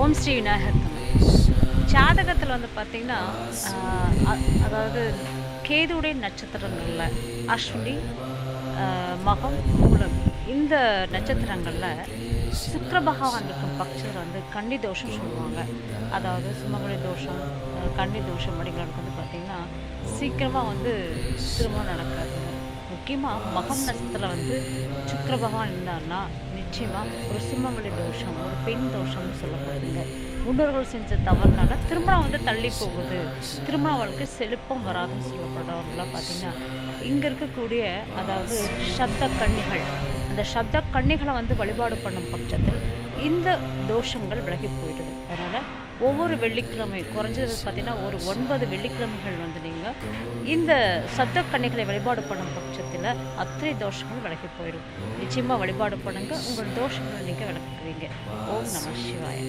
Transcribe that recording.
ஓம் ஸ்ரீ விநாயகர் துணை. ஜாதகத்தில் வந்து பார்த்திங்கன்னா அதாவது கேதுவுடைய நட்சத்திரங்களில் அஸ்வினி, மகம், மூலம் இந்த நட்சத்திரங்களில் சுக்கிர பகவான் இருக்கும் பட்சத்தில் வந்து கன்னி தோஷம் சொல்லுவாங்க. அதாவது சுமங்கலி தோஷம், கன்னி தோஷம் அப்படிங்கிறதுக்கு வந்து பார்த்திங்கன்னா சீக்கிரமாக வந்து திருமணம் நடக்காதுங்க. முக்கியமாக மகம் நட்சத்திரத்தில் வந்து சுக்கிர பகவான் இருந்தார்னா நிச்சயமாக ஒரு சுமங்கலி தோஷம், ஒரு பெண் தோஷம்னு சொல்லப்படுதுங்க. முன்னோர்கள் செஞ்ச தவறுனால திருமணம் வந்து தள்ளி போகுது, திருமண வாழ்க்கை செழிப்பம் வராதுன்னு சொல்லப்படுறவங்களாம் பார்த்திங்கன்னா இங்கே இருக்கக்கூடிய அதாவது சப்த கன்னிகள், அந்த சப்த கன்னிகளை வந்து வழிபாடு பண்ணும் பட்சத்தில் இந்த தோஷங்கள் விலகி போயிடுது. அதனால் ஒவ்வொரு வெள்ளிக்கிழமை குறைஞ்சது பார்த்திங்கன்னா ஒரு 9 வெள்ளிக்கிழமைகள் வந்து நீங்கள் இந்த சப்த கன்னிகளை வழிபாடு பண்ணும் பட்சத்தில் அத்தனை தோஷங்கள் விலகி போயிடும். நிச்சயமாக வழிபாடு பண்ணுங்கள், உங்கள் தோஷங்களை நீங்கள் விளக்குவீங்க. ஓம் நம சிவாய.